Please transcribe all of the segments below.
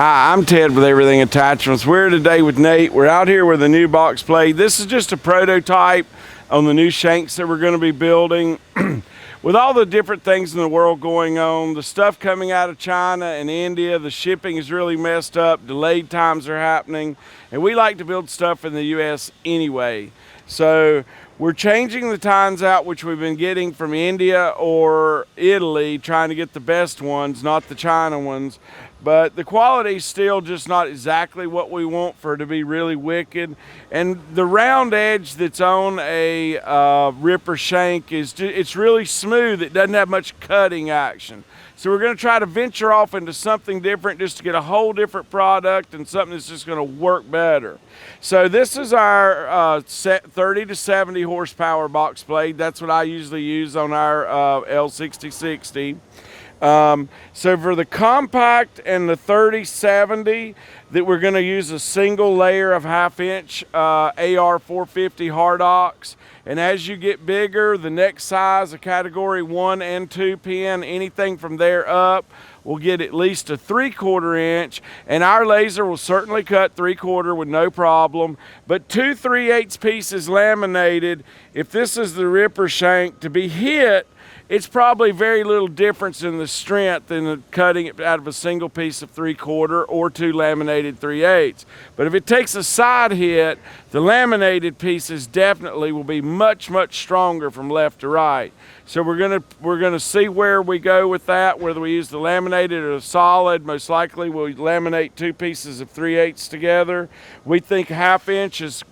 Hi, I'm Ted with Everything Attachments. We're today with Nate. We're out here with a new box blade. This is just a prototype on the new shanks that we're going to be building. With all the different things in the world going on, the stuff coming out of China and India, the shipping is really messed up, delayed times are happening, and we like to build stuff in the US anyway. So we're changing the tines out, which we've been getting from India or Italy, trying to get the best ones, not the China ones. But the quality's still just not exactly what we want for it to be really wicked. And the round edge that's on a ripper shank it's really smooth. It doesn't have much cutting action. So we're going to try to venture off into something different just to get a whole different product and something that's just going to work better. So this is our 30 to 70 horsepower box blade. That's what I usually use on our L6060. So for the compact and the 30-70, that we're going to use a single layer of 1/2 inch AR 450 hard ox. And as you get bigger, the next size, a category 1 and 2 pin, anything from there up, will get at least a 3/4 inch, and our laser will certainly cut 3/4 with no problem. But 2 3/8 pieces laminated, if this is the ripper shank to be hit, it's probably very little difference in the strength in cutting it out of a single piece of 3/4 or 2 laminated 3/8. But if it takes a side hit, the laminated pieces definitely will be much, much stronger from left to right. So we're gonna see where we go with that, whether we use the laminated or the solid. Most likely we'll laminate 2 pieces of 3/8 together. We think 1/2 inch is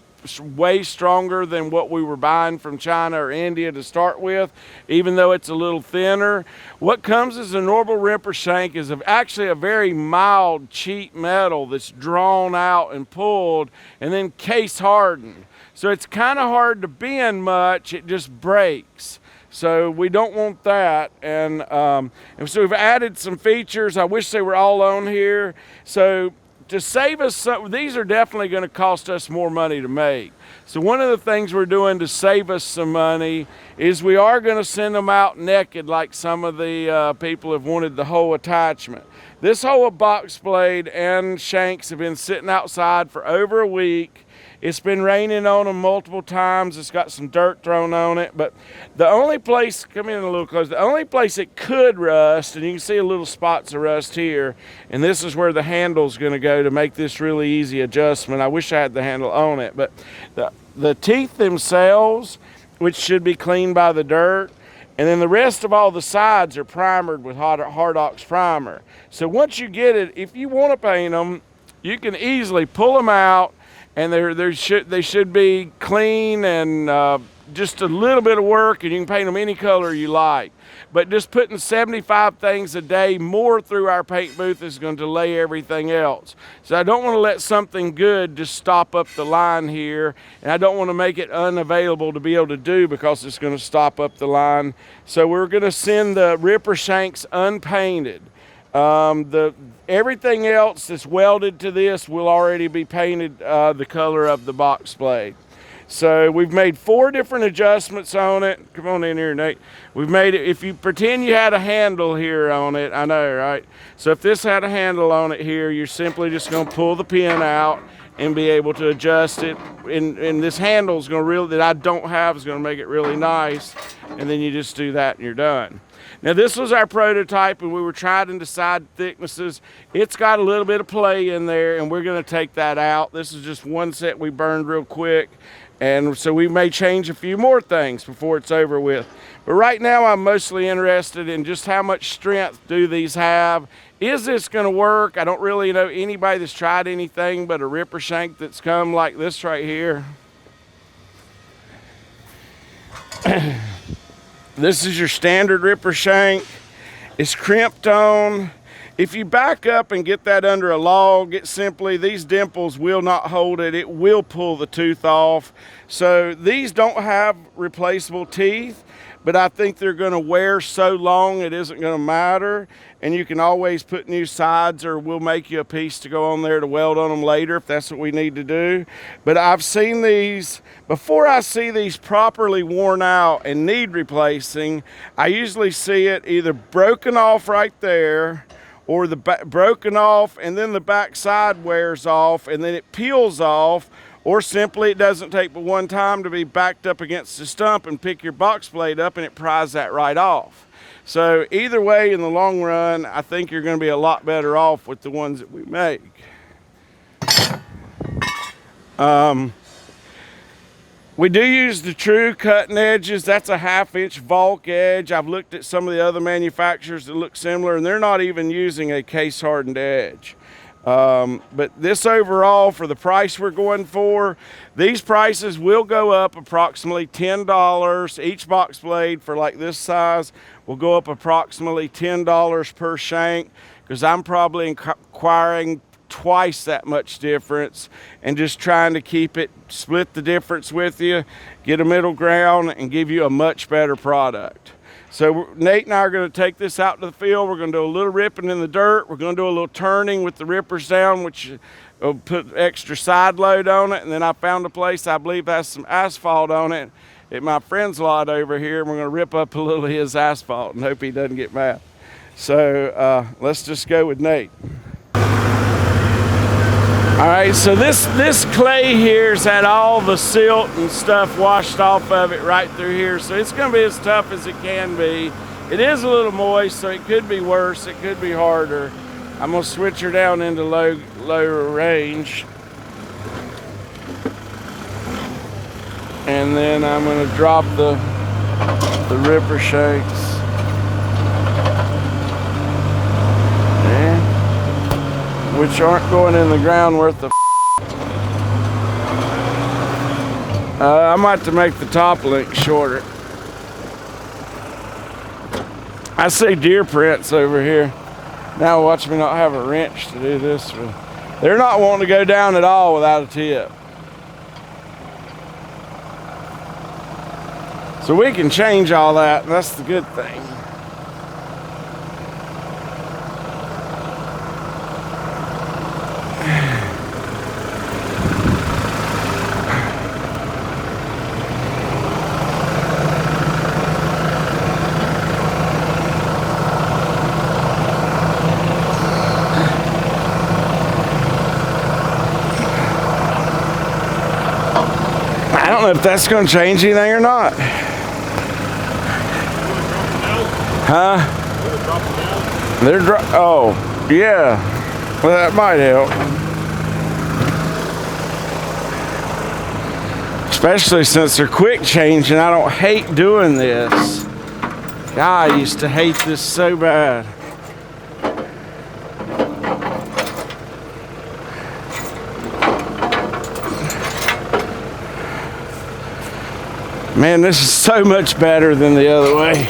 way stronger than what we were buying from China or India to start with, even though it's a little thinner. What comes as a normal ripper shank is actually a very mild, cheap metal that's drawn out and pulled and then case hardened. So it's kind of hard to bend much, it just breaks. So we don't want that, and so we've added some features. I wish they were all on here. So to save us some, these are definitely going to cost us more money to make. So one of the things we're doing to save us some money is we are going to send them out naked, like some of the people have wanted the whole attachment. This whole box blade and shanks have been sitting outside for over a week. It's been raining on them multiple times. It's got some dirt thrown on it, but the only place, come in a little closer, the only place it could rust, and you can see a little spots of rust here, and this is where the handle's gonna go to make this really easy adjustment. I wish I had the handle on it, but the teeth themselves, which should be cleaned by the dirt, and then the rest of all the sides are primered with hard ox primer. So once you get it, if you wanna paint them, you can easily pull them out, and they should be clean and just a little bit of work, and you can paint them any color you like. But just putting 75 things a day more through our paint booth is going to delay everything else. So I don't want to let something good just stop up the line here, and I don't want to make it unavailable to be able to do because it's going to stop up the line. So we're going to send the ripper shanks unpainted. Everything else that's welded to this will already be painted the color of the box blade. So we've made 4 different adjustments on it. Come on in here, Nate. We've made it, if you pretend you had a handle here on it, I know, right? So if this had a handle on it here, you're simply just gonna pull the pin out and be able to adjust it. And this handle is gonna that I don't have is gonna make it really nice. And then you just do that and you're done. Now this was our prototype, and we were trying to decide thicknesses. It's got a little bit of play in there, and we're gonna take that out. This is just one set we burned real quick, and so we may change a few more things before it's over with. But right now I'm mostly interested in just how much strength do these have. Is this gonna work? I don't really know anybody that's tried anything but a ripper shank that's come like this right here. This is your standard ripper shank. It's crimped on. If you back up and get that under a log, these dimples will not hold it. It will pull the tooth off. So these don't have replaceable teeth, but I think they're gonna wear so long it isn't gonna matter. And you can always put new sides, or we'll make you a piece to go on there to weld on them later if that's what we need to do. But I've seen these, before I see these properly worn out and need replacing, I usually see it either broken off right there, or the broken off and then the back side wears off and then it peels off, or simply it doesn't take but one time to be backed up against the stump and pick your box blade up and it pries that right off. So either way, in the long run, I think you're going to be a lot better off with the ones that we make. We do use the true cutting edges. That's a 1/2-inch Volk edge. I've looked at some of the other manufacturers that look similar, and they're not even using a case hardened edge. But this overall, for the price we're going for, these prices will go up approximately $10. Each box blade for like this size will go up approximately $10 per shank, because I'm probably acquiring twice that much difference and just trying to keep it, split the difference with you, get a middle ground, and give you a much better product. So Nate and I are going to take this out to the field. We're going to do a little ripping in the dirt. We're going to do a little turning with the rippers down, which will put extra side load on it. And then I found a place I believe has some asphalt on it at my friend's lot over here. And we're going to rip up a little of his asphalt and hope he doesn't get mad. So let's just go with Nate. All right, so this clay here's had all the silt and stuff washed off of it right through here, so it's going to be as tough as it can be. It is a little moist, so it could be worse, it could be harder. I'm going to switch her down into lower range. And then I'm going to drop the ripper shanks. Which aren't going in the ground worth the I might have to make the top link shorter. I see deer prints over here. Now watch me not have a wrench to do this with. They're not wanting to go down at all without a tip. So we can change all that, and that's the good thing. I don't know if that's going to change anything or not. Huh? They're oh, yeah. Well, that might help. Especially since they're quick changing. I don't hate doing this. God, I used to hate this so bad. Man, this is so much better than the other way.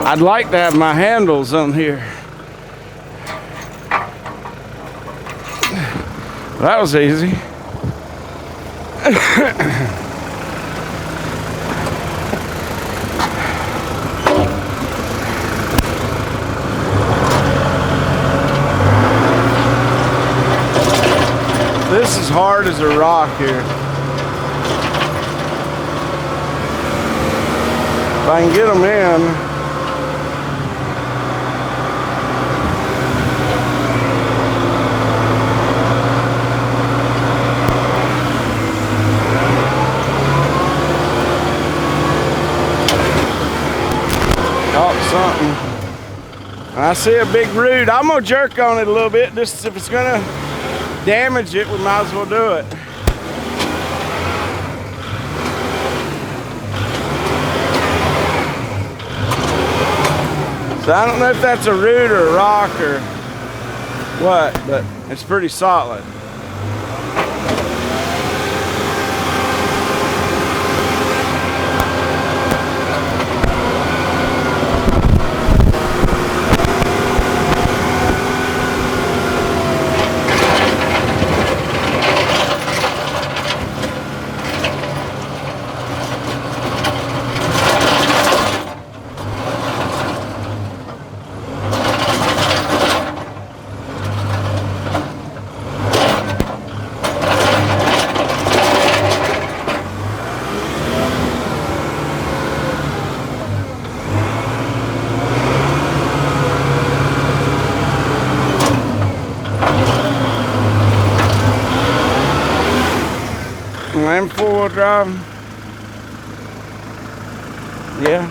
I'd like to have my handles on here. That was easy. This is hard as a rock here. If I can get them in. Caught something. And I see a big root. I'm gonna jerk on it a little bit, just if it's gonna damage it, we might as well do it. So I don't know if that's a root or a rock or what, but it's pretty solid. and four-wheel drive. Yeah.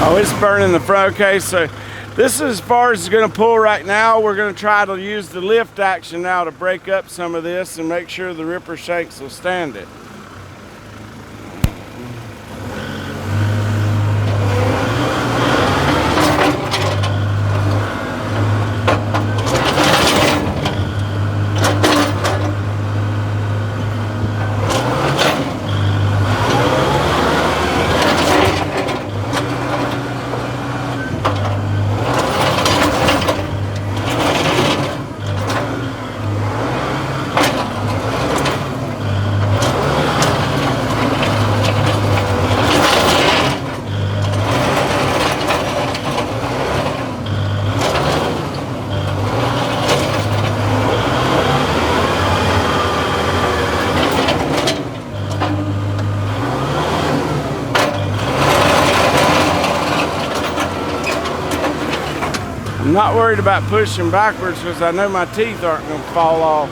Oh, it's burning the front. Okay, so this is as far as it's going to pull right now. We're going to try to use the lift action now to break up some of this and make sure the ripper shanks will stand it. I'm not worried about pushing backwards because I know my teeth aren't going to fall off.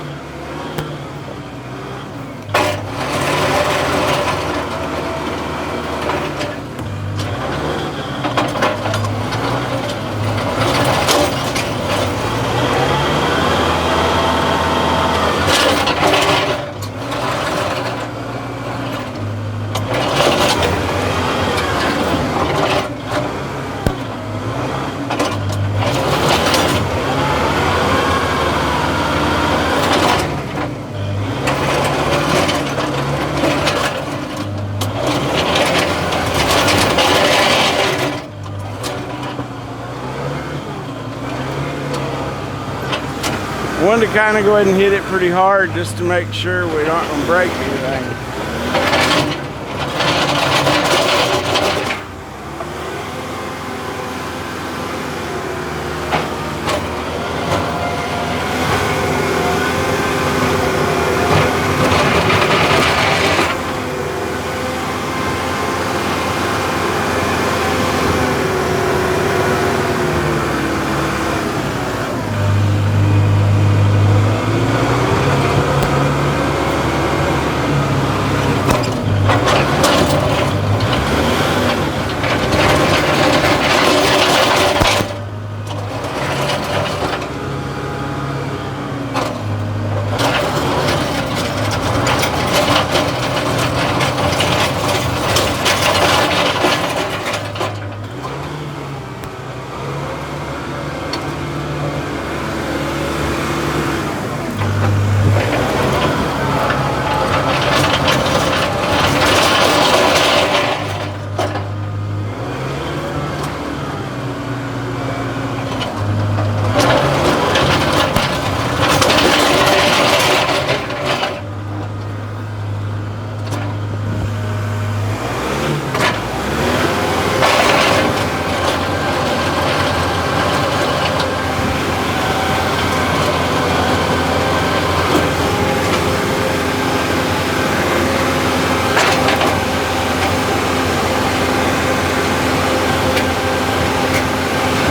I wanted to kind of go ahead and hit it pretty hard just to make sure we aren't going to break anything.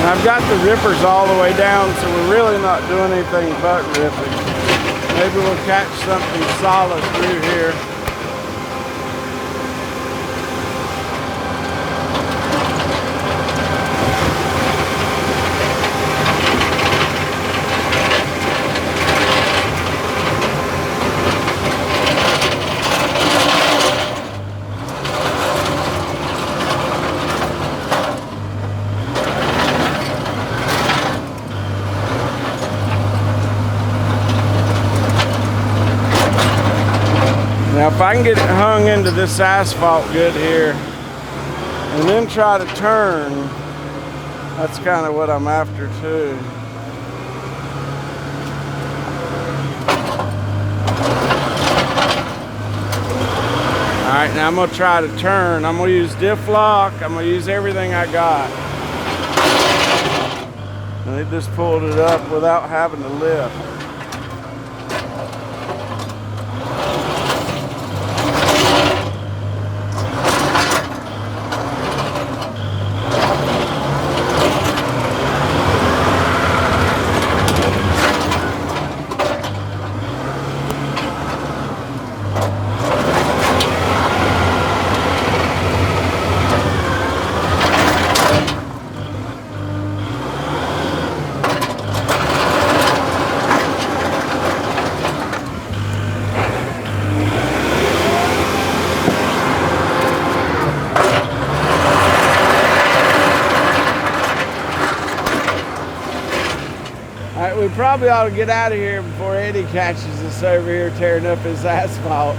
I've got the rippers all the way down, so we're really not doing anything but ripping. Maybe we'll catch something solid through here. Now if I can get it hung into this asphalt good here and then try to turn, that's kind of what I'm after too. Alright, now I'm going to try to turn. I'm going to use diff lock. I'm going to use everything I got. And it just pulled it up without having to lift. All right, we probably ought to get out of here before Eddie catches us over here tearing up his asphalt.